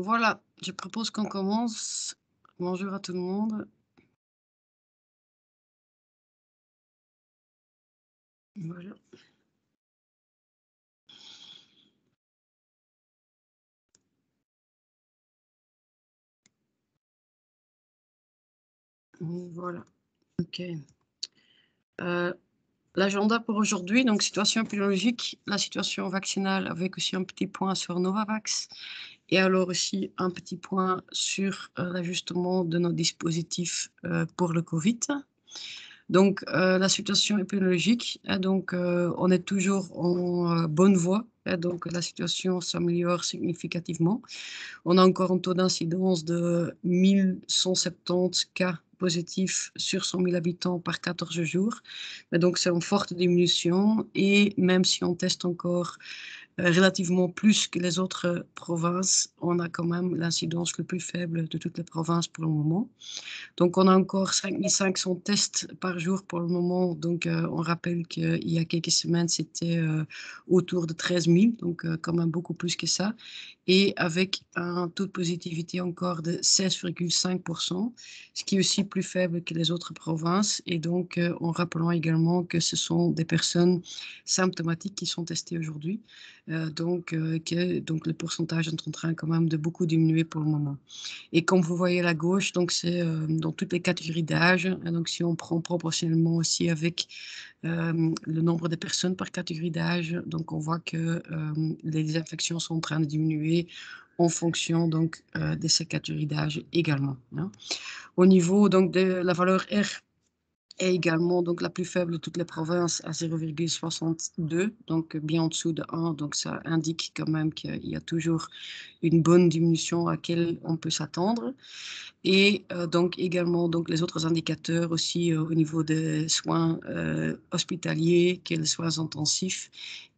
Voilà, je propose qu'on commence. Bonjour à tout le monde. Voilà, voilà, OK. Heu, L'agenda pour aujourd'hui, donc situation épidémiologique, la situation vaccinale avec aussi un petit point sur Novavax et alors aussi un petit point sur, l'ajustement de nos dispositifs, pour le Covid. Donc, la situation épidémiologique, donc, on est toujours en, bonne voie, donc la situation s'améliore significativement. On a encore un taux d'incidence de 1 170 cas positifs sur 100 000 habitants par 14 jours. Mais donc c'est en forte diminution et même si on teste encore relativement plus que les autres provinces, on a quand même l'incidence le plus faible de toutes les provinces pour le moment. Donc on a encore 5 500 tests par jour pour le moment. Donc on rappelle qu'il y a quelques semaines, c'était autour de 13 000, donc quand même beaucoup plus que ça. Et avec un taux de positivité encore de 16,5%, ce qui est aussi plus faible que les autres provinces. Et donc en rappelant également que ce sont des personnes symptomatiques qui sont testées aujourd'hui. Donc le pourcentage est en train quand même de beaucoup diminuer pour le moment. Et comme vous voyez à la gauche, donc c'est dans toutes les catégories d'âge. Et donc si on prend proportionnellement aussi avec le nombre de personnes par catégorie d'âge, donc on voit que les infections sont en train de diminuer en fonction donc de ces catégories d'âge également, hein. Au niveau donc de la valeur R est également donc la plus faible de toutes les provinces à 0,62, donc bien en dessous de 1. Donc ça indique quand même qu'il y a toujours une bonne diminution à laquelle on peut s'attendre. Et donc également donc les autres indicateurs aussi au niveau des soins hospitaliers, que les soins intensifs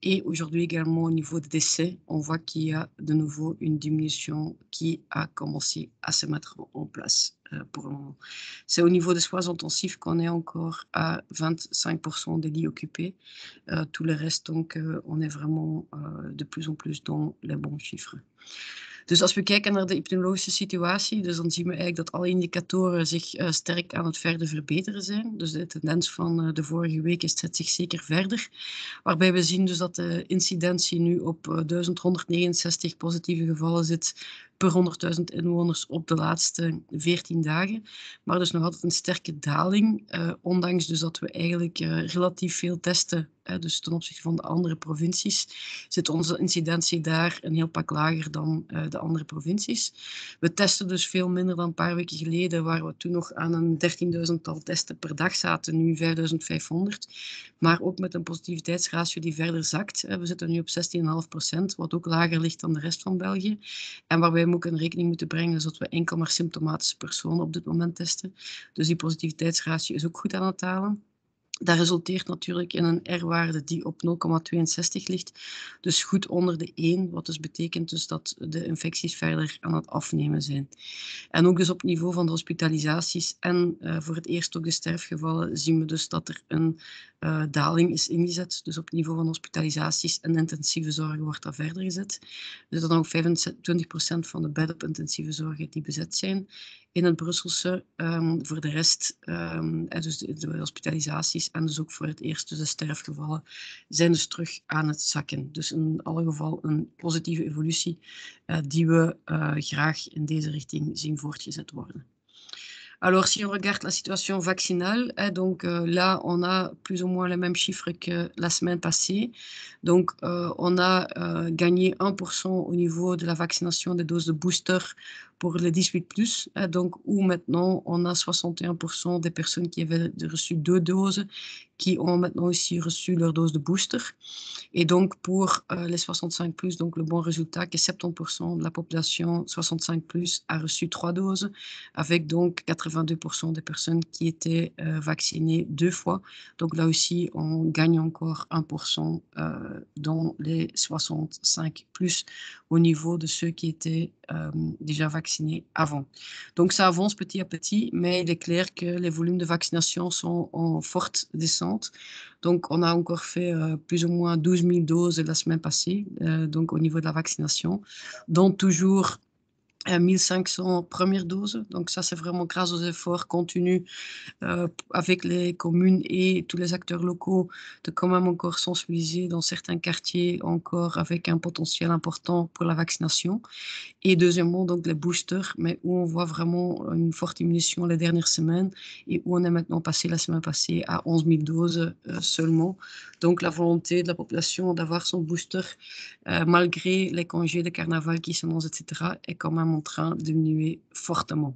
et aujourd'hui également au niveau des décès, on voit qu'il y a de nouveau une diminution qui a commencé à se mettre en place pour le moment. C'est au niveau des soins intensifs qu'on est encore à 25% des lits occupés. Tout le reste donc on est vraiment de plus en plus dans les bons chiffres. Dus als we kijken naar de epidemiologische situatie, dus dan zien we eigenlijk dat alle indicatoren zich sterk aan het verder verbeteren zijn. Dus de tendens van de vorige week zet zich zeker verder. Waarbij we zien dus dat de incidentie nu op 1169 positieve gevallen zit per 100.000 inwoners op de laatste 14 dagen. Maar dus nog altijd een sterke daling, ondanks dus dat we eigenlijk relatief veel testen. Dus ten opzichte van de andere provincies zit onze incidentie daar een heel pak lager dan de andere provincies. We testen dus veel minder dan een paar weken geleden, waar we toen nog aan een 13.000-tal testen per dag zaten, nu 5.500. Maar ook met een positiviteitsratio die verder zakt. We zitten nu op 16,5%, wat ook lager ligt dan de rest van België. En waarbij we ook in rekening moeten brengen is dat we enkel maar symptomatische personen op dit moment testen. Dus die positiviteitsratio is ook goed aan het dalen. Dat resulteert natuurlijk in een R-waarde die op 0,62 ligt, dus goed onder de 1, wat dus betekent dus dat de infecties verder aan het afnemen zijn. En ook dus op niveau van de hospitalisaties en voor het eerst ook de sterfgevallen zien we dus dat er een daling is ingezet. Dus op niveau van hospitalisaties en intensieve zorg wordt dat verder gezet. Dus dat nog 25% van de bedden op intensieve zorg die bezet zijn in het Brusselse. Voor de rest, dus de hospitalisaties en dus ook voor het eerst dus de sterfgevallen zijn dus terug aan het zakken. Dus in alle geval een positieve evolutie die we graag in deze richting zien voortgezet worden. Alors, si on regarde la situation vaccinale, donc là, on a plus ou moins les mêmes chiffres que la semaine passée. Donc, on a gagné 1% au niveau de la vaccination des doses de booster pour les 18+, donc où maintenant, on a 61% des personnes qui avaient reçu 2 doses qui ont maintenant aussi reçu leur dose de booster. Et donc, pour les 65+, donc le bon résultat, que 70% de la population 65+, a reçu 3 doses, avec donc 82% des personnes qui étaient vaccinées 2 fois. Donc là aussi, on gagne encore 1% dans les 65+, au niveau de ceux qui étaient déjà vaccinés avant. Donc ça avance petit à petit, mais il est clair que les volumes de vaccination sont en forte descente. Donc on a encore fait plus ou moins 12 000 doses la semaine passée, donc au niveau de la vaccination, dont toujours 1500 premières doses. Donc ça, c'est vraiment grâce aux efforts continus avec les communes et tous les acteurs locaux, de quand même encore sensibiliser dans certains quartiers encore avec un potentiel important pour la vaccination. Et deuxièmement, donc les boosters, mais où on voit vraiment une forte diminution les dernières semaines et où on est maintenant passé la semaine passée à 11 000 doses seulement. Donc la volonté de la population d'avoir son booster, malgré les congés de carnaval qui s'annoncent, etc., est quand même en train de diminuer fortement.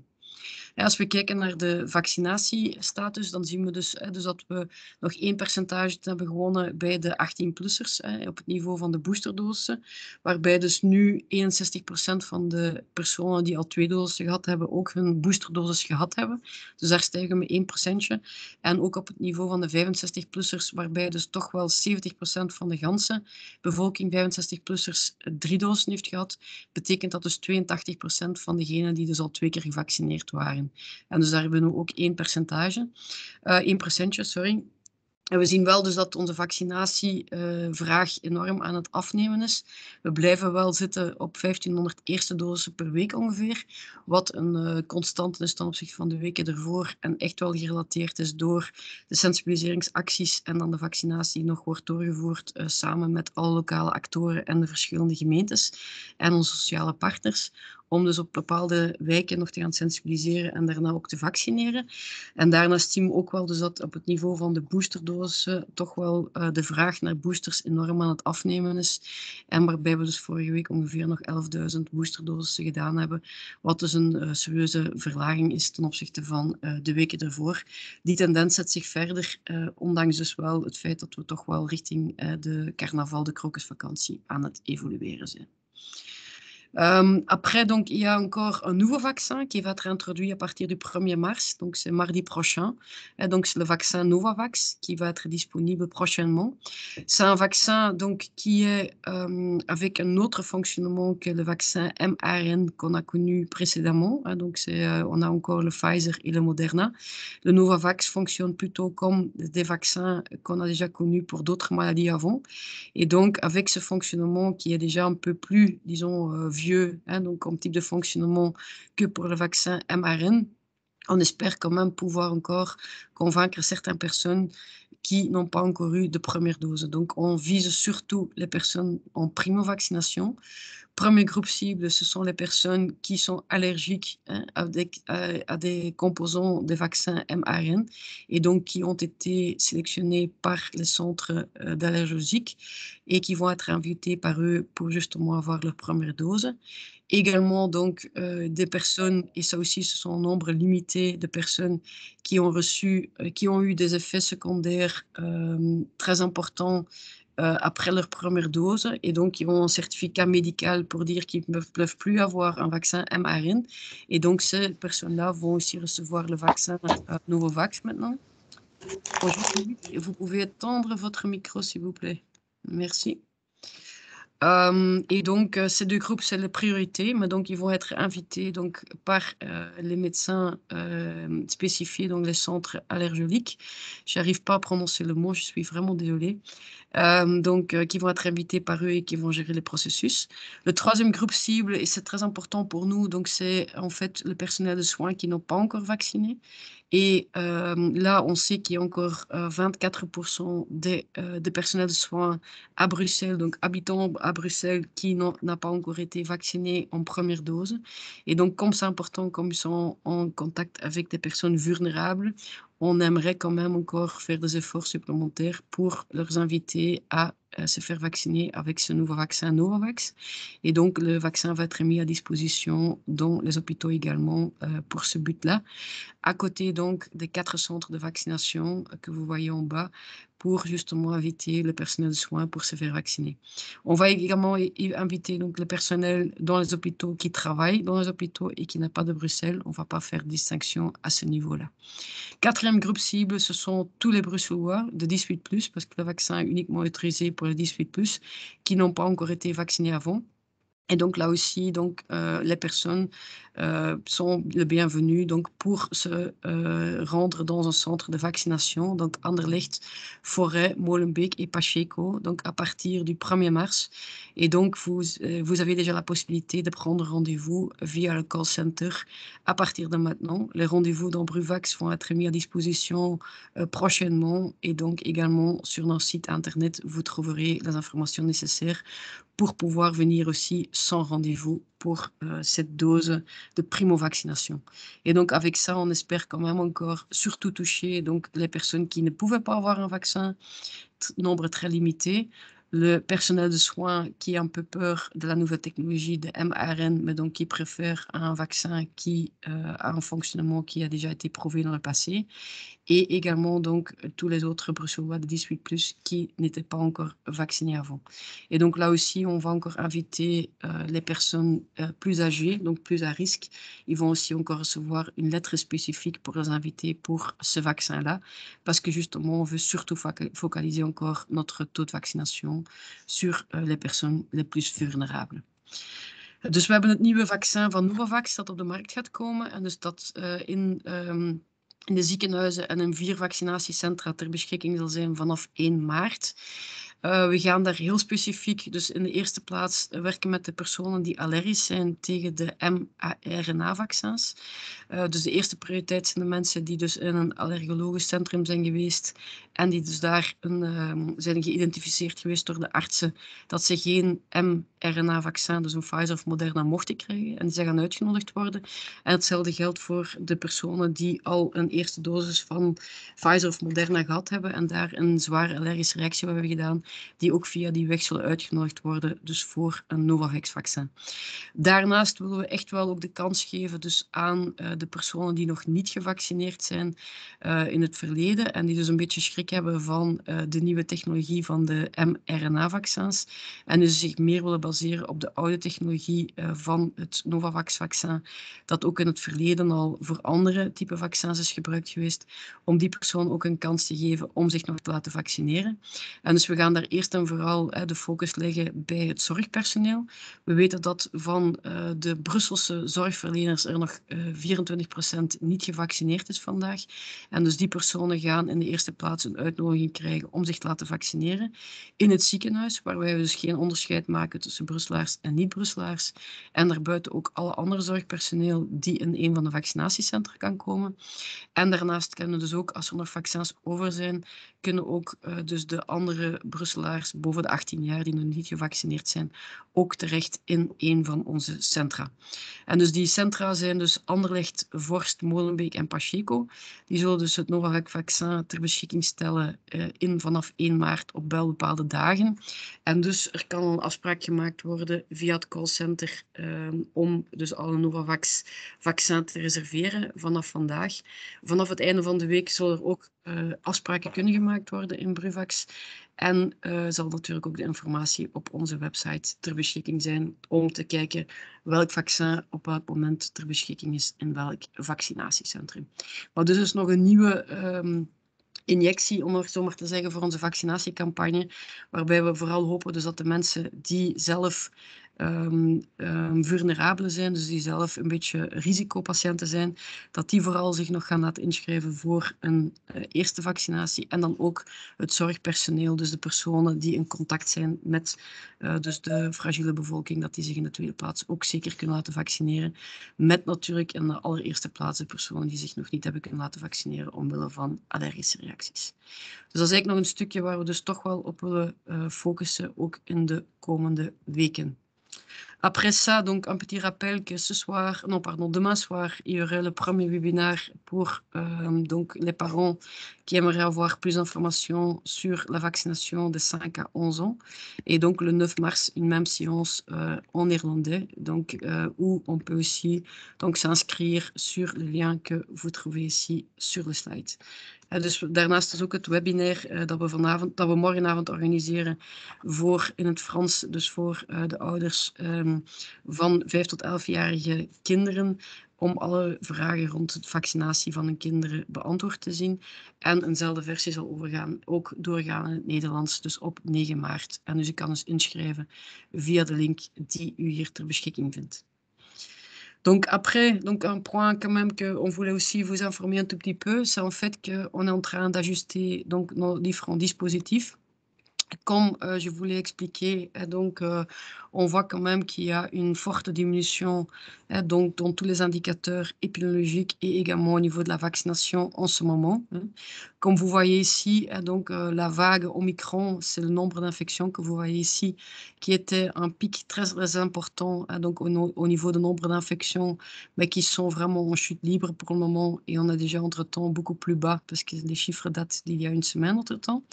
Ja, als we kijken naar de vaccinatiestatus, dan zien we dus, dus dat we nog 1 percentage hebben gewonnen bij de 18-plussers op het niveau van de boosterdosissen, waarbij dus nu 61% van de personen die al 2 doses gehad hebben, ook hun boosterdosis gehad hebben. Dus daar stijgen we met 1%. En ook op het niveau van de 65-plussers, waarbij dus toch wel 70% van de ganse bevolking 65-plussers 3 doses heeft gehad, betekent dat dus 82% van degenen die dus al 2 keer gevaccineerd waren. En dus daar hebben we ook 1 procentje, sorry. En we zien wel dus dat onze vaccinatievraag enorm aan het afnemen is. We blijven wel zitten op 1500 eerste doses per week ongeveer, wat een constante is ten opzichte van de weken ervoor en echt wel gerelateerd is door de sensibiliseringsacties en dan de vaccinatie die nog wordt doorgevoerd samen met alle lokale actoren en de verschillende gemeentes en onze sociale partners, om dus op bepaalde wijken nog te gaan sensibiliseren en daarna ook te vaccineren. En daarnaast zien we ook wel dus dat op het niveau van de boosterdosissen toch wel de vraag naar boosters enorm aan het afnemen is. En waarbij we dus vorige week ongeveer nog 11.000 boosterdosissen gedaan hebben, wat dus een serieuze verlaging is ten opzichte van de weken ervoor. Die tendens zet zich verder, ondanks dus wel het feit dat we toch wel richting de carnaval, de krokusvakantie aan het evolueren zijn. Après, donc, il y a encore un nouveau vaccin qui va être introduit à partir du 1er mars, donc c'est mardi prochain. Et donc, c'est le vaccin Novavax qui va être disponible prochainement. C'est un vaccin donc, qui est avec un autre fonctionnement que le vaccin mRNA qu'on a connu précédemment. Donc, on a encore le Pfizer et le Moderna. Le Novavax fonctionne plutôt comme des vaccins qu'on a déjà connus pour d'autres maladies avant. Et donc, avec ce fonctionnement qui est déjà un peu plus, disons, vieux, donc comme type de fonctionnement que pour le vaccin mRNA, on espère quand même pouvoir encore convaincre certaines personnes qui n'ont pas encore eu de première dose. Donc, on vise surtout les personnes en primo-vaccination. Premier groupe cible, ce sont les personnes qui sont allergiques à des composants des vaccins mRNA et donc qui ont été sélectionnés par les centres d'allergésiques et qui vont être invités par eux pour justement avoir leur première dose. Également, donc, des personnes, et ça aussi, ce sont un nombre limité de personnes qui ont reçu, qui ont eu des effets secondaires très importants après leur première dose et donc ils ont un certificat médical pour dire qu'ils ne peuvent plus avoir un vaccin mRNA et donc ces personnes-là vont aussi recevoir le vaccin Novavax maintenant. Vous pouvez étendre votre micro s'il vous plaît. Merci. Et donc, ces 2 groupes, c'est la priorité, mais donc ils vont être invités donc, par les médecins spécifiés dans les centres allergéliques. Je n'arrive pas à prononcer le mot, je suis vraiment désolée. Donc, qui vont être invités par eux et qui vont gérer les processus. Le troisième groupe cible, et c'est très important pour nous, donc c'est en fait le personnel de soins qui n'ont pas encore vacciné. Et là, on sait qu'il y a encore 24% des personnels de soins à Bruxelles, donc habitants à Bruxelles, qui n'a pas encore été vaccinés en première dose. Et donc, comme c'est important, comme ils sont en contact avec des personnes vulnérables, on aimerait quand même encore faire des efforts supplémentaires pour leur inviter à se faire vacciner avec ce nouveau vaccin Novavax. Et donc, le vaccin va être mis à disposition dans les hôpitaux également pour ce but-là, à côté donc des 4 centres de vaccination que vous voyez en bas pour justement inviter le personnel de soins pour se faire vacciner. On va également inviter donc le personnel dans les hôpitaux qui travaillent dans les hôpitaux et qui n'est pas de Bruxelles. On ne va pas faire distinction à ce niveau-là. Quatrième groupe cible, ce sont tous les Bruxellois de 18+, parce que le vaccin est uniquement autorisé pour les 18+, qui n'ont pas encore été vaccinés avant. Et donc là aussi, donc, les personnes sont le bienvenu donc pour se rendre dans un centre de vaccination, donc Anderlecht, Forêt, Molenbeek et Pacheco, donc à partir du 1er mars. Et donc, vous avez déjà la possibilité de prendre rendez-vous via le call center à partir de maintenant. Les rendez-vous dans Bruvax vont être mis à disposition prochainement et donc également sur notre site internet, vous trouverez les informations nécessaires pour pouvoir venir aussi sans rendez-vous pour cette dose de primo-vaccination. Et donc avec ça, on espère quand même encore surtout toucher donc, les personnes qui ne pouvaient pas avoir un vaccin, nombre très limité, le personnel de soins qui a un peu peur de la nouvelle technologie de mRNA, mais donc qui préfère un vaccin qui a un fonctionnement qui a déjà été prouvé dans le passé, et également donc tous les autres Bruxellois de 18+ qui n'étaient pas encore vaccinés avant. Et donc là aussi, on va encore inviter les personnes plus âgées, donc plus à risque. Ils vont aussi encore recevoir une lettre spécifique pour les inviter pour ce vaccin-là, parce que justement, on veut surtout focaliser encore notre taux de vaccination sur les personnes les plus vulnérables. Dus we hebben het nieuwe vaccin van Novavax dat op de markt gaat komen en dus dat in de ziekenhuizen en in 4 vaccinatiecentra ter beschikking zal zijn vanaf 1 maart. We gaan daar heel specifiek, dus in de eerste plaats werken met de personen die allergisch zijn tegen de mRNA-vaccins. Dus de eerste prioriteit zijn de mensen die dus in een allergologisch centrum zijn geweest en die dus daar zijn geïdentificeerd geweest door de artsen dat ze geen mRNA-vaccin, dus een Pfizer of Moderna, mochten krijgen en die gaan uitgenodigd worden. En hetzelfde geldt voor de personen die al een eerste dosis van Pfizer of Moderna gehad hebben en daar een zware allergische reactie hebben gedaan, die ook via die weg zullen uitgenodigd worden, dus voor een Novavax-vaccin. Daarnaast willen we echt wel ook de kans geven dus aan de personen die nog niet gevaccineerd zijn in het verleden en die dus een beetje schrik hebben van de nieuwe technologie van de mRNA-vaccins en dus zich meer willen baseren op de oude technologie van het Novavax-vaccin, dat ook in het verleden al voor andere type vaccins is gebruikt geweest, om die persoon ook een kans te geven om zich nog te laten vaccineren. En dus we gaan daar eerst en vooral de focus leggen bij het zorgpersoneel. We weten dat van de Brusselse zorgverleners er nog 24% niet gevaccineerd is vandaag. En dus die personen gaan in de eerste plaats een uitnodiging krijgen om zich te laten vaccineren in het ziekenhuis, waar wij dus geen onderscheid maken tussen Brusselaars en niet-Brusselaars. En daarbuiten ook alle andere zorgpersoneel die in een van de vaccinatiecentra kan komen. En daarnaast kunnen dus ook, als er nog vaccins over zijn, kunnen ook dus de andere Brusselaars boven de 18 jaar die nog niet gevaccineerd zijn, ook terecht in een van onze centra. En dus die centra zijn dus Anderlecht, Vorst, Molenbeek en Pacheco. Die zullen dus het Novavax-vaccin ter beschikking stellen vanaf 1 maart op wel bepaalde dagen. En dus er kan een afspraak gemaakt worden via het callcenter om dus al een Novavax-vaccin te reserveren vanaf vandaag. Vanaf het einde van de week zullen er ook afspraken kunnen gemaakt worden in Bruvax. En zal natuurlijk ook de informatie op onze website ter beschikking zijn om te kijken welk vaccin op welk moment ter beschikking is in welk vaccinatiecentrum. Maar dus is nog een nieuwe injectie, om het zo maar te zeggen, voor onze vaccinatiecampagne, waarbij we vooral hopen dus dat de mensen die zelf vulnerabele zijn, dus die zelf een beetje risicopatiënten zijn, dat die vooral zich nog gaan laten inschrijven voor een eerste vaccinatie en dan ook het zorgpersoneel, dus de personen die in contact zijn met dus de fragiele bevolking, dat die zich in de tweede plaats ook zeker kunnen laten vaccineren, met natuurlijk in de allereerste plaats de personen die zich nog niet hebben kunnen laten vaccineren omwille van allergische reacties. Dus dat is eigenlijk nog een stukje waar we dus toch wel op willen focussen, ook in de komende weken. Après ça, donc un petit rappel que demain soir, il y aurait le premier webinaire pour donc les parents qui aimeraient avoir plus d'informations sur la vaccination de 5 à 11 ans. Et donc le 9 mars, une même séance en néerlandais, donc, où on peut aussi donc, s'inscrire sur le lien que vous trouvez ici sur le slide. Dus daarnaast is ook het webinar dat we morgenavond organiseren voor in het Frans, dus voor de ouders van 5 tot 11-jarige kinderen, om alle vragen rond de vaccinatie van hun kinderen beantwoord te zien. En eenzelfde versie zal ook doorgaan in het Nederlands, dus op 9 maart. En dus u kan dus inschrijven via de link die u hier ter beschikking vindt. Donc après, donc un point quand même qu'on voulait aussi vous informer un tout petit peu, c'est en fait qu'on est en train d'ajuster donc nos différents dispositifs. Comme je vous l'ai expliqué, donc on voit quand même qu'il y a une forte diminution donc dans tous les indicateurs épidémiologiques et également au niveau de la vaccination en ce moment, hein. Comme vous voyez ici, donc la vague Omicron, c'est le nombre d'infections que vous voyez ici, qui était un pic très, très important, donc au niveau du nombre d'infections, mais qui sont vraiment en chute libre pour le moment et on a déjà entre-temps beaucoup plus bas parce que les chiffres datent d'il y a une semaine entre-temps.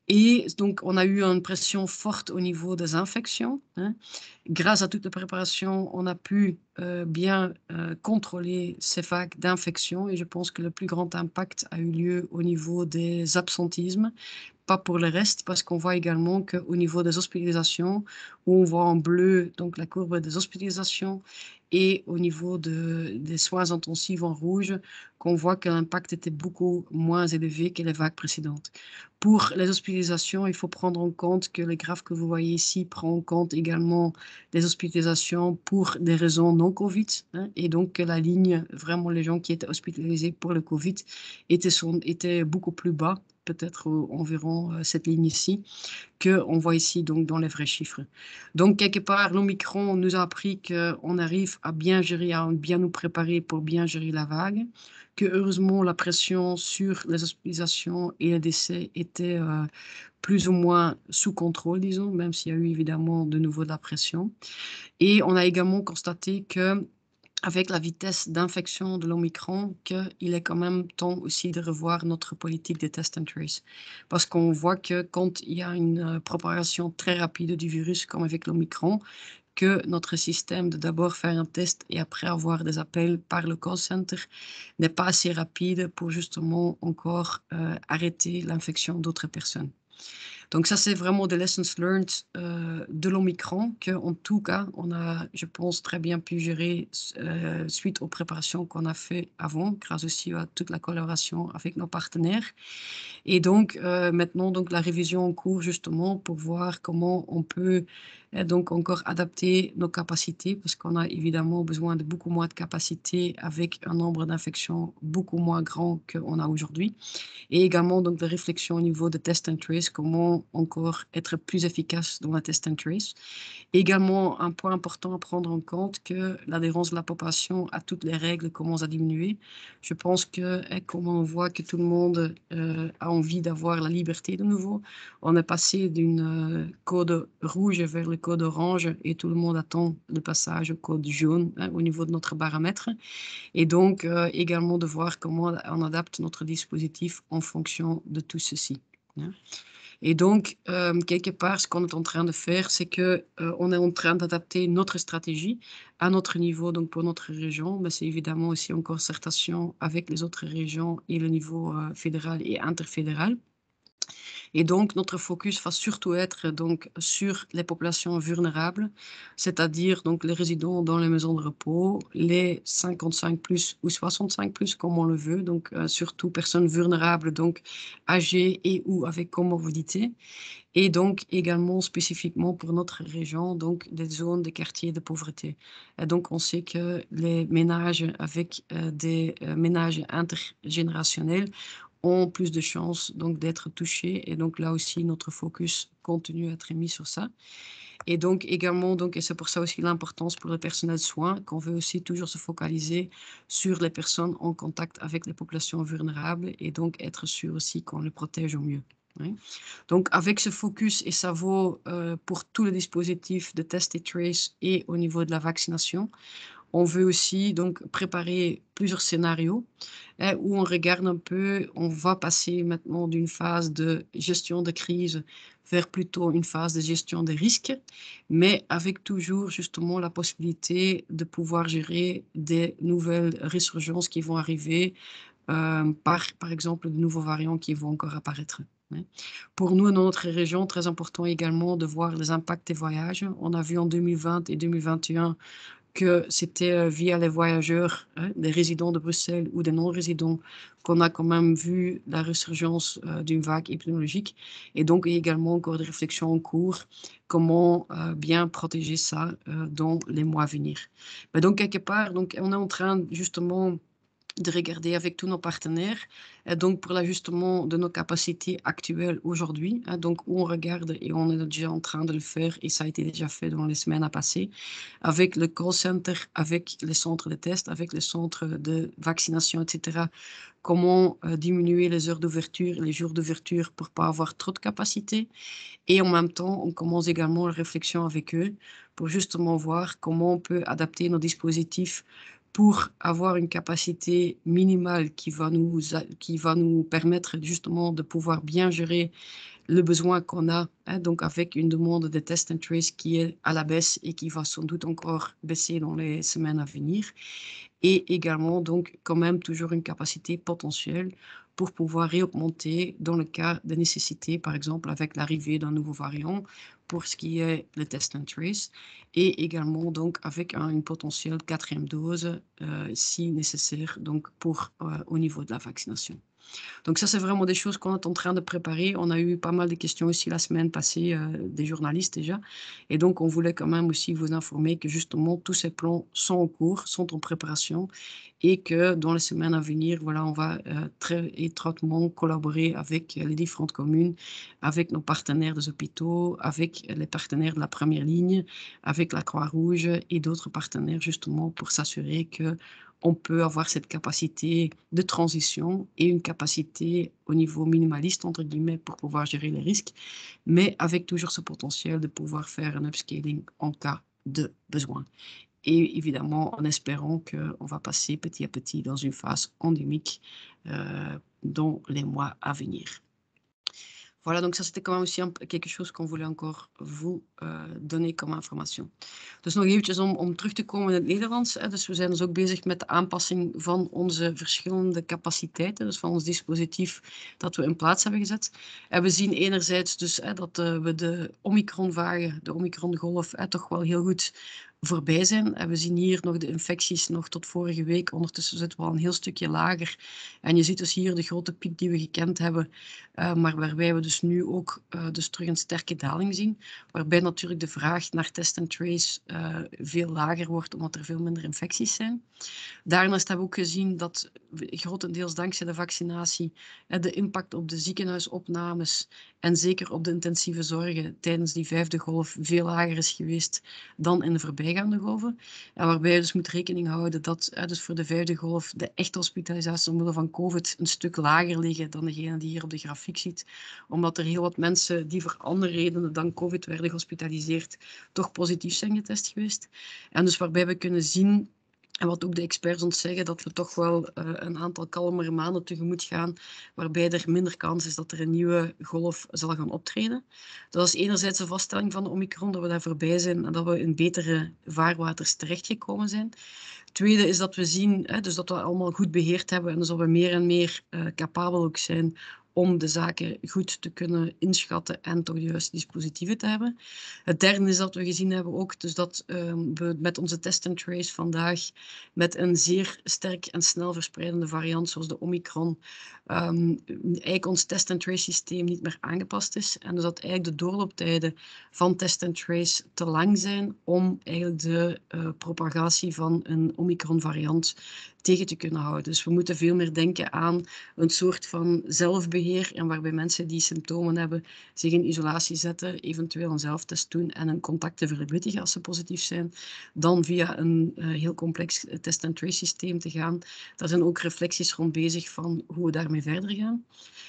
Et donc, on a eu une pression forte au niveau des infections, hein. Grâce à toute la préparation, on a pu bien contrôler ces vagues d'infection et je pense que le plus grand impact a eu lieu au niveau des absentismes, pas pour le reste, parce qu'on voit également qu'au niveau des hospitalisations, où on voit en bleu donc la courbe des hospitalisations et au niveau des soins intensifs en rouge, qu'on voit que l'impact était beaucoup moins élevé que les vagues précédentes. Pour les hospitalisations, il faut prendre en compte que le graphe que vous voyez ici prend en compte également les hospitalisations pour des raisons non Covid, hein, et donc que la ligne, vraiment les gens qui étaient hospitalisés pour le Covid étaient beaucoup plus bas, peut-être environ cette ligne ici, qu'on voit ici donc dans les vrais chiffres. Donc quelque part, l'Omicron nous a appris qu'on arrive à bien gérer, à bien nous préparer pour bien gérer la vague, que heureusement la pression sur les hospitalisations et les décès était plus ou moins sous contrôle, disons, même s'il y a eu évidemment de nouveau de la pression. Et on a également constaté que avec la vitesse d'infection de l'Omicron, qu'il est quand même temps aussi de revoir notre politique de test and trace. Parce qu'on voit que quand il y a une propagation très rapide du virus, comme avec l'Omicron, que notre système de d'abord faire un test et après avoir des appels par le call center n'est pas assez rapide pour justement encore arrêter l'infection d'autres personnes. Donc ça, c'est vraiment des lessons learned de l'Omicron, qu'en tout cas, on a, je pense, très bien pu gérer suite aux préparations qu'on a fait avant, grâce aussi à toute la collaboration avec nos partenaires. Et donc, maintenant, donc, la révision en cours, justement, pour voir comment on peut donc encore adapter nos capacités, parce qu'on a évidemment besoin de beaucoup moins de capacités avec un nombre d'infections beaucoup moins grand qu'on a aujourd'hui. Et également donc de réflexion au niveau de test and trace, comment encore être plus efficace dans la test and trace. Également, un point important à prendre en compte, que l'adhérence de la population à toutes les règles commence à diminuer. Je pense que, comme on voit que tout le monde a envie d'avoir la liberté de nouveau, on est passé d'une code rouge vers le code orange et tout le monde attend le passage au code jaune, hein, au niveau de notre baromètre. Et donc, également de voir comment on adapte notre dispositif en fonction de tout ceci, hein. Et donc, quelque part, ce qu'on est en train de faire, c'est que on est en train d'adapter notre stratégie à notre niveau, donc pour notre région. Mais c'est évidemment aussi en concertation avec les autres régions et le niveau fédéral et interfédéral. Et donc, notre focus va surtout être donc sur les populations vulnérables, c'est-à-dire donc les résidents dans les maisons de repos, les 55 plus ou 65 plus, comme on le veut, donc surtout personnes vulnérables, donc âgées et ou avec comorbidité, et donc également spécifiquement pour notre région, donc des zones, des quartiers de pauvreté. Et donc, on sait que les ménages avec des ménages intergénérationnels ont plus de chances donc d'être touchés et donc là aussi notre focus continue à être mis sur ça. Et donc également donc et c'est pour ça aussi l'importance pour le personnel de soins qu'on veut aussi toujours se focaliser sur les personnes en contact avec les populations vulnérables et donc être sûr aussi qu'on les protège au mieux, oui. Donc avec ce focus, et ça vaut pour tous les dispositifs de test et trace et au niveau de la vaccination, on veut aussi donc préparer plusieurs scénarios où on regarde un peu, on va passer maintenant d'une phase de gestion de crise vers plutôt une phase de gestion des risques, mais avec toujours justement la possibilité de pouvoir gérer des nouvelles résurgences qui vont arriver, par exemple, de nouveaux variants qui vont encore apparaître, hein. Pour nous, dans notre région, très important également de voir les impacts des voyages. On a vu en 2020 et 2021 que c'était via les voyageurs, hein, des résidents de Bruxelles ou des non-résidents, qu'on a quand même vu la résurgence d'une vague épidémiologique. Et donc, il y a également encore des réflexions en cours, comment bien protéger ça dans les mois à venir. Mais donc, quelque part, donc, on est en train justement de regarder avec tous nos partenaires, donc pour l'ajustement de nos capacités actuelles aujourd'hui, donc où on regarde et on est déjà en train de le faire et ça a été déjà fait dans les semaines à passer, avec le call center, avec les centres de tests, avec les centres de vaccination, etc. Comment diminuer les heures d'ouverture, les jours d'ouverture pour pas avoir trop de capacité. Et en même temps, on commence également la réflexion avec eux pour justement voir comment on peut adapter nos dispositifs pour avoir une capacité minimale qui va nous permettre justement de pouvoir bien gérer le besoin qu'on a, hein, donc avec une demande de test and trace qui est à la baisse et qui va sans doute encore baisser dans les semaines à venir. Et également, donc, quand même toujours une capacité potentielle pour pouvoir réaugmenter dans le cas de nécessité, par exemple avec l'arrivée d'un nouveau variant pour ce qui est le test and trace et également donc avec une potentielle 4e dose si nécessaire donc pour au niveau de la vaccination. Donc ça, c'est vraiment des choses qu'on est en train de préparer. On a eu pas mal de questions aussi la semaine passée, des journalistes déjà. Et donc, on voulait quand même aussi vous informer que justement, tous ces plans sont en cours, sont en préparation et que dans les semaines à venir, voilà, on va très étroitement collaborer avec les différentes communes, avec nos partenaires des hôpitaux, avec les partenaires de la première ligne, avec la Croix-Rouge et d'autres partenaires justement pour s'assurer que on peut avoir cette capacité de transition et une capacité au niveau minimaliste, entre guillemets, pour pouvoir gérer les risques, mais avec toujours ce potentiel de pouvoir faire un upscaling en cas de besoin. Et évidemment, en espérant qu'on va passer petit à petit dans une phase endémique dans les mois à venir. Voilà, donc ça c'était quand même aussi quelque chose qu'on voulait encore vous donner comme information. Dus nog eventjes om terug te komen in het Nederlands. Dus we zijn dus ook bezig met de aanpassing van onze verschillende capaciteiten, dus van ons dispositief dat we in plaats hebben gezet. En we zien enerzijds dus dat we de Omicron-vagen, de Omicron-golf, toch wel heel goed voorbij zijn. En we zien hier nog de infecties nog tot vorige week. Ondertussen zitten we al een heel stukje lager. En je ziet dus hier de grote piek die we gekend hebben, maar waarbij we dus nu ook dus terug een sterke daling zien. Waarbij natuurlijk de vraag naar test and trace veel lager wordt, omdat er veel minder infecties zijn. Daarnaast hebben we ook gezien dat grotendeels dankzij de vaccinatie de impact op de ziekenhuisopnames en zeker op de intensieve zorgen tijdens die 5e golf veel lager is geweest dan in de voorbijgaande golven. En waarbij je dus moet rekening houden dat dus voor de 5e golf de echte hospitalisaties omwille van COVID een stuk lager liggen dan degene die hier op de grafiek ziet. Omdat er heel wat mensen die voor andere redenen dan COVID werden gehospitaliseerd toch positief zijn getest geweest. En dus waarbij we kunnen zien, en wat ook de experts ons zeggen, dat we toch wel een aantal kalmere maanden tegemoet gaan, waarbij er minder kans is dat er een nieuwe golf zal gaan optreden. Dat is enerzijds de vaststelling van de Omicron, dat we daar voorbij zijn en dat we in betere vaarwaters terechtgekomen zijn. Tweede is dat we zien dus dat we allemaal goed beheerd hebben en dus dat we meer en meer capabel ook zijn om de zaken goed te kunnen inschatten en toch de juiste dispositieven te hebben. Het derde is dat we gezien hebben ook dus dat we met onze test and trace vandaag met een zeer sterk en snel verspreidende variant zoals de Omicron eigenlijk ons test and trace systeem niet meer aangepast is en dus dat eigenlijk de doorlooptijden van test and trace te lang zijn om eigenlijk de propagatie van een Omicron variant tegen te kunnen houden. Dus we moeten veel meer denken aan een soort van zelfbeheer en waarbij mensen die symptomen hebben zich in isolatie zetten, eventueel een zelftest doen en een contact te verwittigen als ze positief zijn, dan via een heel complex test-and-trace systeem te gaan. Daar zijn ook reflecties rond bezig van hoe we daarmee verder gaan.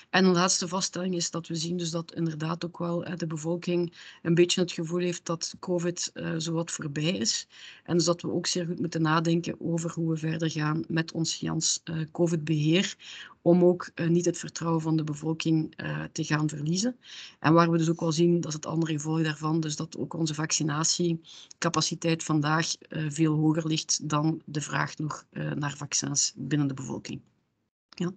En een laatste vaststelling is dat we zien dus dat inderdaad ook wel de bevolking een beetje het gevoel heeft dat COVID zowat voorbij is. En dus dat we ook zeer goed moeten nadenken over hoe we verder gaan met ons Jans COVID-beheer, om ook niet het vertrouwen van de bevolking te gaan verliezen. En waar we dus ook wel zien, dat is het andere gevolg daarvan, dus dat ook onze vaccinatiecapaciteit vandaag veel hoger ligt dan de vraag nog naar vaccins binnen de bevolking. Ja.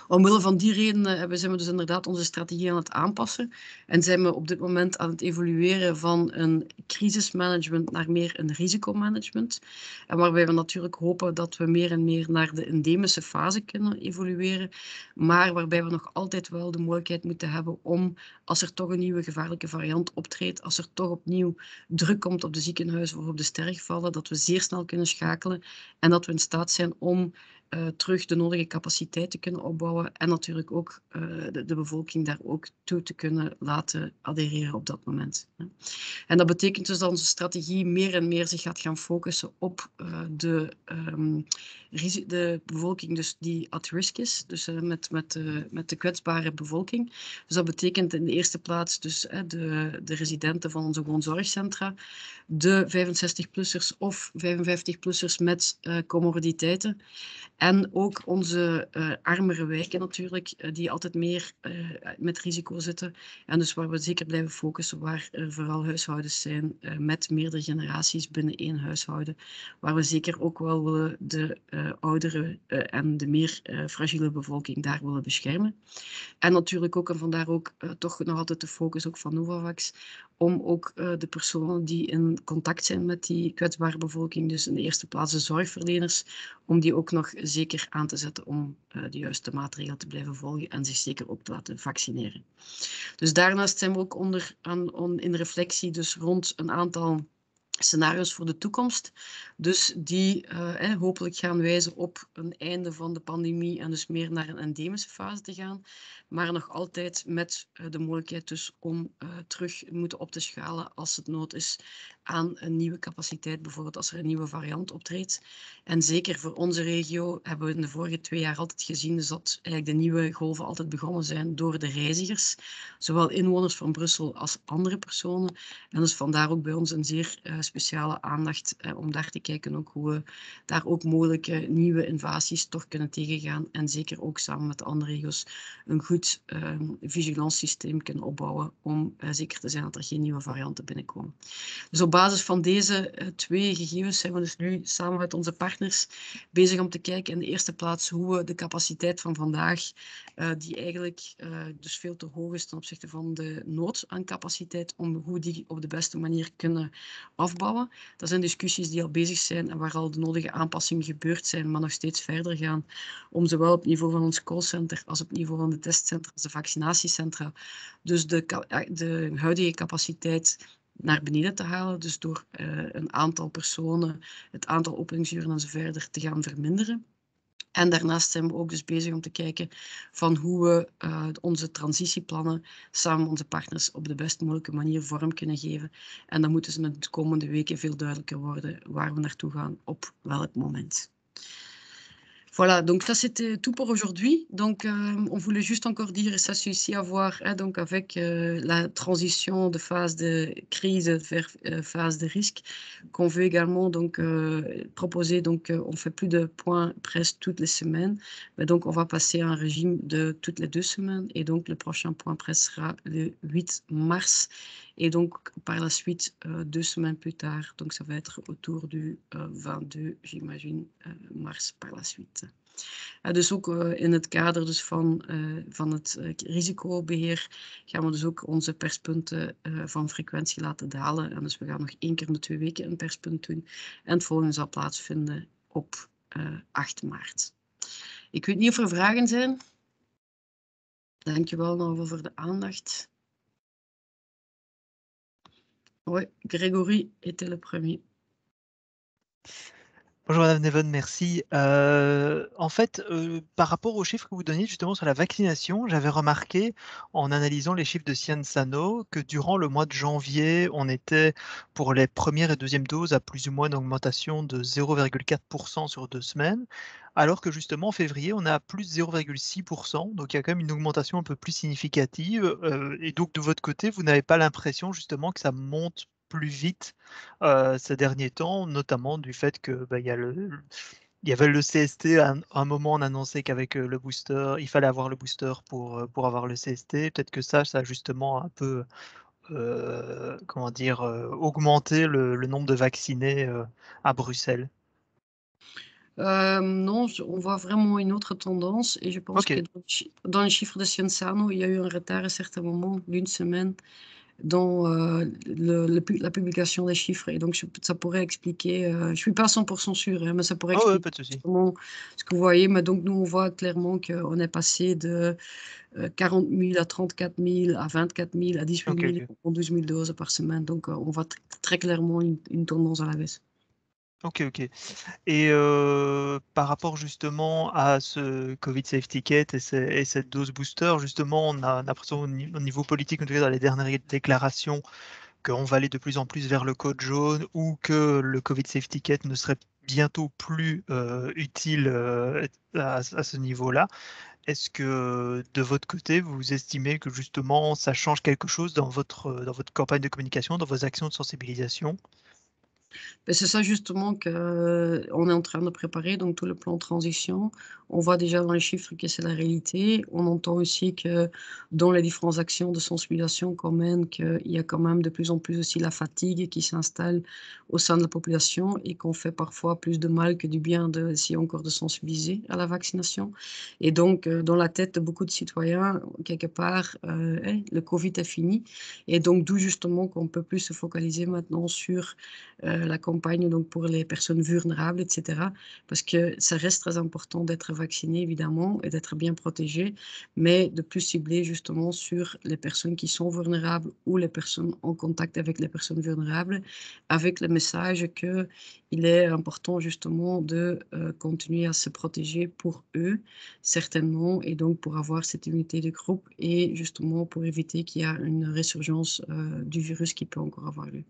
Omwille van die reden zijn we dus inderdaad onze strategie aan het aanpassen en zijn we op dit moment aan het evolueren van een crisismanagement naar meer een risicomanagement. En waarbij we natuurlijk hopen dat we meer en meer naar de endemische fase kunnen evolueren, maar waarbij we nog altijd wel de mogelijkheid moeten hebben om, als er toch een nieuwe gevaarlijke variant optreedt, als er toch opnieuw druk komt op de ziekenhuizen of op de sterfgevallen, dat we zeer snel kunnen schakelen en dat we in staat zijn om terug de nodige capaciteit te kunnen opbouwen en natuurlijk ook de bevolking daar ook toe te kunnen laten adhereren op dat moment. En dat betekent dus dat onze strategie meer en meer zich gaat gaan focussen op de bevolking dus die at risk is, dus met de kwetsbare bevolking. Dus dat betekent in de eerste plaats dus de residenten van onze woonzorgcentra, de 65-plussers of 55-plussers met comorbiditeiten. En ook onze armere wijken natuurlijk, die altijd meer met risico zitten. En dus waar we zeker blijven focussen, waar er vooral huishoudens zijn met meerdere generaties binnen één huishouden. Waar we zeker ook wel willen de oudere en de meer fragiele bevolking daar willen beschermen. En natuurlijk ook, en vandaar ook toch nog altijd de focus ook van Novavax, om ook de personen die in contact zijn met die kwetsbare bevolking, dus in de eerste plaats de zorgverleners, om die ook nog zeker aan te zetten om de juiste maatregelen te blijven volgen en zich zeker ook te laten vaccineren. Dus daarnaast zijn we ook in reflectie dus rond een aantal scenario's voor de toekomst, dus die hopelijk gaan wijzen op een einde van de pandemie en dus meer naar een endemische fase te gaan, maar nog altijd met de mogelijkheid dus om terug moeten op te schalen als het nood is aan een nieuwe capaciteit, bijvoorbeeld als er een nieuwe variant optreedt. En zeker voor onze regio hebben we in de vorige 2 jaar altijd gezien dus dat eigenlijk de nieuwe golven altijd begonnen zijn door de reizigers, zowel inwoners van Brussel als andere personen. En dus vandaar ook bij ons een zeer speciale aandacht om daar te kijken ook hoe we daar ook mogelijke nieuwe invasies toch kunnen tegengaan en zeker ook samen met de andere regio's een goed vigilance systeem kunnen opbouwen om zeker te zijn dat er geen nieuwe varianten binnenkomen. Dus op basis van deze 2 gegevens zijn we dus nu samen met onze partners bezig om te kijken in de eerste plaats hoe we de capaciteit van vandaag, die eigenlijk dus veel te hoog is ten opzichte van de nood aan capaciteit, om hoe die op de beste manier kunnen afbouwen. Dat zijn discussies die al bezig zijn en waar al de nodige aanpassingen gebeurd zijn, maar nog steeds verder gaan, om zowel op het niveau van ons callcenter als op het niveau van de testcentra, als de vaccinatiecentra, dus de huidige capaciteit naar beneden te halen, dus door een aantal personen, het aantal openingsuren en zo verder te gaan verminderen. En daarnaast zijn we ook dus bezig om te kijken van hoe we onze transitieplannen samen met onze partners op de best mogelijke manier vorm kunnen geven. En dan moeten ze met de komende weken veel duidelijker worden waar we naartoe gaan op welk moment. Voilà, donc ça c'était tout pour aujourd'hui. Donc on voulait juste encore dire, ça suffit à voir donc avec la transition de phase de crise vers phase de risque, qu'on veut également donc proposer. Donc on fait plus de points presse toutes les semaines, mais donc on va passer à un régime de toutes les 2 semaines. Et donc le prochain point presse sera le 8 mars. Et donc par la suite 2 semaines plus tard, donc ça va être autour du 22, j'imagine, mars par la suite. Dus ook in het kader dus van het risicobeheer gaan we dus ook onze perspunten van frequentie laten dalen. En dus we gaan nog 1 keer om de 2 weken een perspunt doen. En het volgende zal plaatsvinden op 8 maart. Ik weet niet of er vragen zijn. Dankjewel nog voor de aandacht. Oui, Grégory était le premier. Bonjour Madame Neven, merci. En fait, par rapport aux chiffres que vous donniez justement sur la vaccination, j'avais remarqué en analysant les chiffres de Cienzano que durant le mois de janvier, on était pour les premières et deuxièmes doses à plus ou moins une augmentation de 0,4% sur 2 semaines, alors que justement en février, on est à plus 0,6%, donc il y a quand même une augmentation un peu plus significative. Et donc de votre côté, vous n'avez pas l'impression justement que ça monte plus vite ces derniers temps, notamment du fait que il y avait le CST, à un moment on annonçait qu'avec le booster, il fallait avoir le booster pour avoir le CST. Peut-être que ça a justement un peu comment dire, augmenté le nombre de vaccinés à Bruxelles. Non, on voit vraiment une autre tendance et je pense que OK. dans les chiffres de Cienzano, il y a eu un retard à certains moments d'une semaine dans, la publication des chiffres et donc ça pourrait expliquer, je suis pas à 100 sûre, hein, mais ça pourrait Oh ouais, expliquer pas de souci. justement ce que vous voyez. Mais donc nous, on voit clairement qu'on est passé de, 40 000 à 34 000 à 24 000 à 18 OK, 000 OK. en 12 000 doses par semaine. Donc, on voit très clairement une tendance à la baisse. OK, OK. Et par rapport justement à ce Covid Safety Kit et cette dose booster, justement, on a l'impression au niveau politique, en tout cas dans les dernières déclarations, qu'on va aller de plus en plus vers le code jaune ou que le Covid Safety Kit ne serait bientôt plus, utile, à ce niveau-là. Est-ce que de votre côté, vous estimez que justement ça change quelque chose dans votre campagne de communication, dans vos actions de sensibilisation? Ben c'est ça justement qu'on est en train de préparer, donc tout le plan de transition. On voit déjà dans les chiffres que c'est la réalité. On entend aussi que dans les différentes actions de sensibilisation quand même, qu'il y a quand même de plus en plus aussi la fatigue qui s'installe au sein de la population et qu'on fait parfois plus de mal que du bien d'essayer encore de sensibiliser à la vaccination. Et donc, dans la tête de beaucoup de citoyens, quelque part, le Covid est fini. Et donc, d'où justement qu'on peut plus se focaliser maintenant sur la campagne donc pour les personnes vulnérables, et cetera. Parce que ça reste très important d'être vacciné évidemment et d'être bien protégé, mais de plus cibler justement sur les personnes qui sont vulnérables ou les personnes en contact avec les personnes vulnérables, avec le message qu'il est important justement de, continuer à se protéger pour eux, certainement et donc pour avoir cette unité de groupe et justement pour éviter qu'il y a une résurgence, du virus qui peut encore avoir lieu.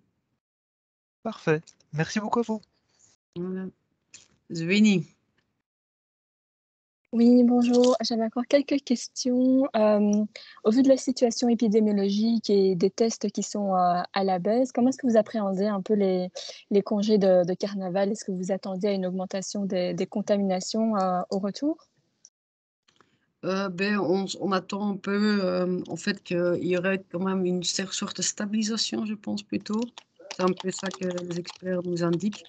Parfait. Merci beaucoup à vous. Voilà. Zveni. Oui, bonjour. J'avais encore quelques questions. Au vu de la situation épidémiologique et des tests qui sont, à la baisse, comment est-ce que vous appréhendez un peu les congés de carnaval? Est-ce que vous attendiez à une augmentation des contaminations, au retour? Ben, on attend un peu, en fait, qu'il y aurait quand même une sorte de stabilisation, je pense plutôt. C'est un peu ça que les experts nous indiquent.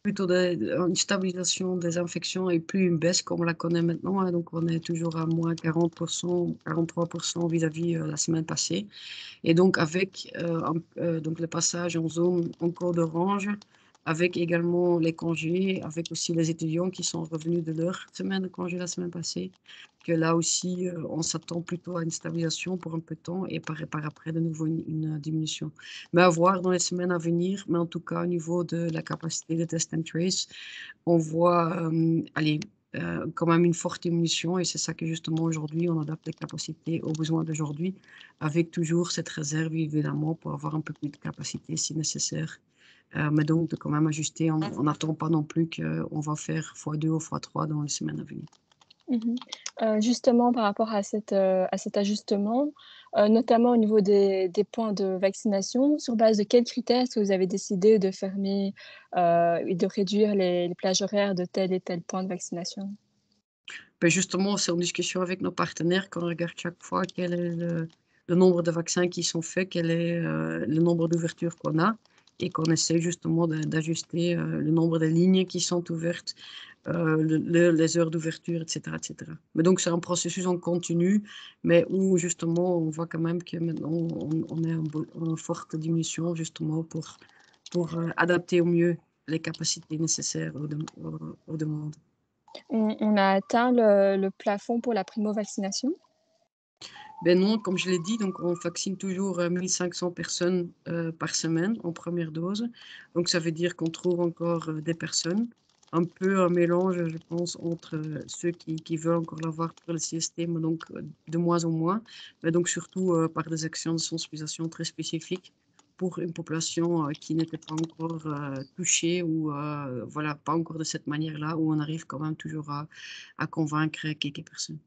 Plutôt une stabilisation des infections et plus une baisse comme on la connaît maintenant, hein. Donc on est toujours à moins 40%, 43% vis-à-vis, la semaine passée. Et donc avec, donc le passage en zone en code orange, avec également les congés, avec aussi les étudiants qui sont revenus de leur semaine de congé la semaine passée, que là aussi, on s'attend plutôt à une stabilisation pour un peu de temps et par après de nouveau une diminution. Mais à voir dans les semaines à venir, mais en tout cas au niveau de la capacité de test and trace, on voit, allez, quand même une forte diminution et c'est ça que justement aujourd'hui on adapte les capacités aux besoins d'aujourd'hui, avec toujours cette réserve évidemment pour avoir un peu plus de capacité si nécessaire. Mais donc de quand même ajuster, on n'attend pas non plus qu'on va faire fois 2 ou fois 3 dans les semaines à venir. Mmh. Justement par rapport à cet ajustement, notamment au niveau des points de vaccination, sur base de quels critères est-ce que vous avez décidé de fermer, et de réduire les plages horaires de tel et tel point de vaccination? Beh, justement, c'est en discussion avec nos partenaires qu'on regarde chaque fois quel est le nombre de vaccins qui sont faits, quel est, le nombre d'ouvertures qu'on a et qu'on essaie justement d'ajuster, le nombre de lignes qui sont ouvertes, les heures d'ouverture et cetera. Mais donc c'est un processus en continu, mais où justement on voit quand même que maintenant on est en forte diminution justement pour, adapter au mieux les capacités nécessaires aux demandes. On a atteint le plafond pour la primo-vaccination? Ben non, comme je l'ai dit, donc on vaccine toujours, 1 500 personnes, par semaine en première dose. Donc ça veut dire qu'on trouve encore, des personnes. Un peu un mélange, je pense, entre, ceux qui veulent encore l'avoir pour le CST, mais donc, de moins en moins. Mais donc surtout, par des actions de sensibilisation très spécifiques pour une population, qui n'était pas encore, touchée ou, voilà, pas encore de cette manière-là, où on arrive quand même toujours à convaincre quelques personnes.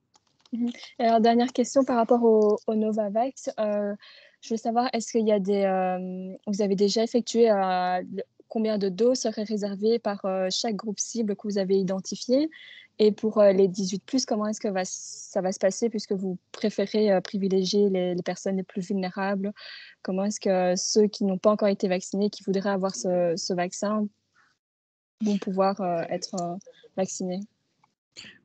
Mmh. Et alors dernière question par rapport au Novavax, je veux savoir est-ce qu'il y a vous avez déjà effectué, combien de doses seraient réservées par, chaque groupe cible que vous avez identifié? Et pour, les 18+, comment est-ce que ça va se passer puisque vous préférez, privilégier les personnes les plus vulnérables? Comment est-ce que ceux qui n'ont pas encore été vaccinés, qui voudraient avoir ce vaccin vont pouvoir être vaccinés?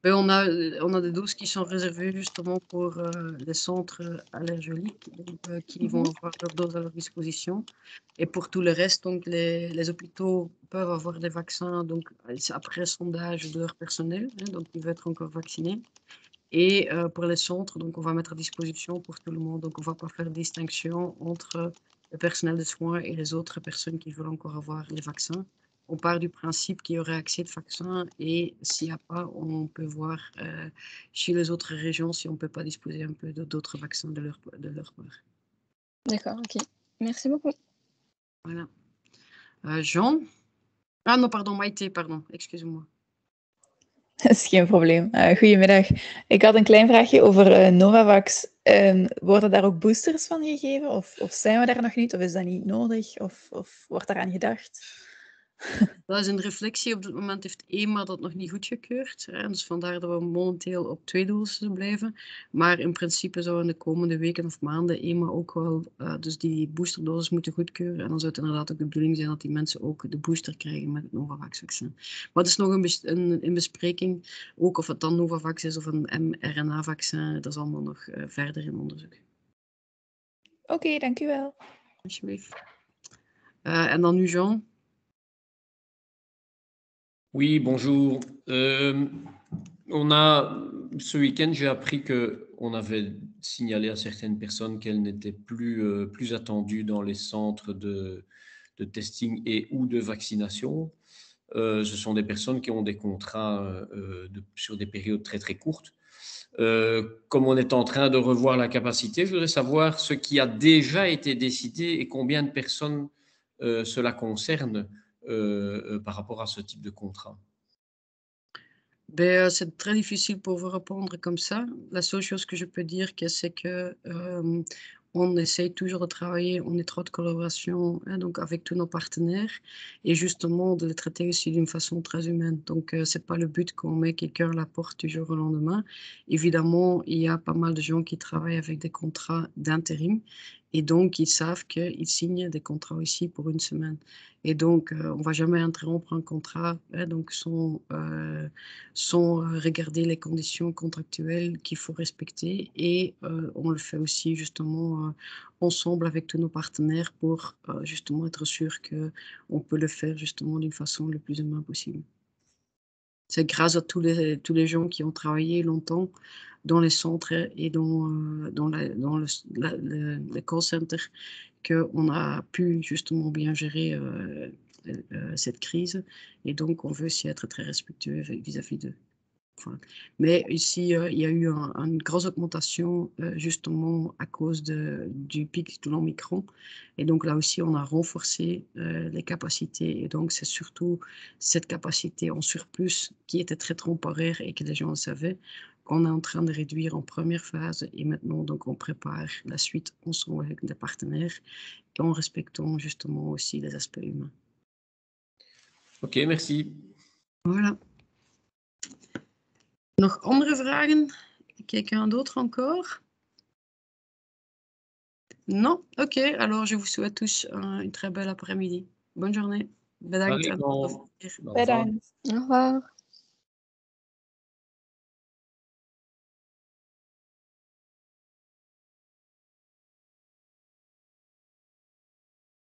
Ben, on a des doses qui sont réservées justement pour les centres allergéniques, donc, qui vont avoir leur dose à leur disposition. Et pour tout le reste, donc les hôpitaux peuvent avoir des vaccins donc, après sondage de leur personnel, hein, donc ils veulent être encore vaccinés. Et pour les centres, donc on va mettre à disposition pour tout le monde. Donc on ne va pas faire de distinction entre le personnel de soins et les autres personnes qui veulent encore avoir les vaccins. On part du principe qu'il y aurait accès de vaccins et s'il n'y a pas, on peut voir chez les autres régions si on ne peut pas disposer un peu d'autres vaccins de leur part. D'accord, ok. Merci beaucoup. Voilà. Jean? Ah non, pardon, Maïté, pardon, excuse-moi. Dat is geen probleem. Goedemiddag. Ik had een klein vraagje over Novavax. Worden daar ook boosters van gegeven? Of zijn we daar nog niet? Of is dat niet nodig? Of wordt daaraan gedacht? Dat is een reflectie. Op dit moment heeft EMA dat nog niet goedgekeurd. Dus vandaar dat we momenteel op 2 doses blijven. Maar in principe zou in de komende weken of maanden EMA ook wel dus die boosterdosis moeten goedkeuren. En dan zou het inderdaad ook de bedoeling zijn dat die mensen ook de booster krijgen met het Novavax-vaccin. Maar het is nog een bespreking. Ook of het dan Novavax is of een mRNA-vaccin. Dat is allemaal nog verder in onderzoek. Oké, dank u wel. Alsjeblieft. En dan nu Jean. Oui, bonjour. Ce week-end, j'ai appris qu'on avait signalé à certaines personnes qu'elles n'étaient plus attendues dans les centres de testing et ou de vaccination. Ce sont des personnes qui ont des contrats sur des périodes très, très courtes. Comme on est en train de revoir la capacité, je voudrais savoir ce qui a déjà été décidé et combien de personnes cela concerne par rapport à ce type de contrat. Ben, c'est très difficile pour vous répondre comme ça. La seule chose que je peux dire, c'est que on essaye toujours de travailler en étroite collaboration, hein, donc avec tous nos partenaires et justement de les traiter aussi d'une façon très humaine. Donc, c'est pas le but qu'on met quelqu'un à la porte du jour au lendemain. Évidemment, il y a pas mal de gens qui travaillent avec des contrats d'intérim et donc ils savent qu'ils signent des contrats aussi pour une semaine. Et donc, on ne va jamais interrompre un contrat, hein, donc sans regarder les conditions contractuelles qu'il faut respecter. Et on le fait aussi justement ensemble avec tous nos partenaires pour justement être sûr qu'on peut le faire justement d'une façon le plus humaine possible. C'est grâce à tous les gens qui ont travaillé longtemps dans les centres et dans le call center qu'on a pu justement bien gérer cette crise. Et donc, on veut aussi être très respectueux vis-à-vis d'eux. Enfin, mais ici, il y a eu une grosse augmentation justement à cause du pic de l'Omicron. Et donc là aussi, on a renforcé les capacités. Et donc, c'est surtout cette capacité en surplus qui était très temporaire et que les gens le savaient, qu'on est en train de réduire en première phase. Et maintenant, donc, on prépare la suite ensemble avec des partenaires et en respectant justement aussi les aspects humains. Ok, merci. Voilà. Nog andere vragen? Quelqu'un d'autre encore? Non? Ok, alors je vous souhaite tous une très belle après-midi. Bonne journée. Bedankt. Bedankt. Bedankt. Au revoir.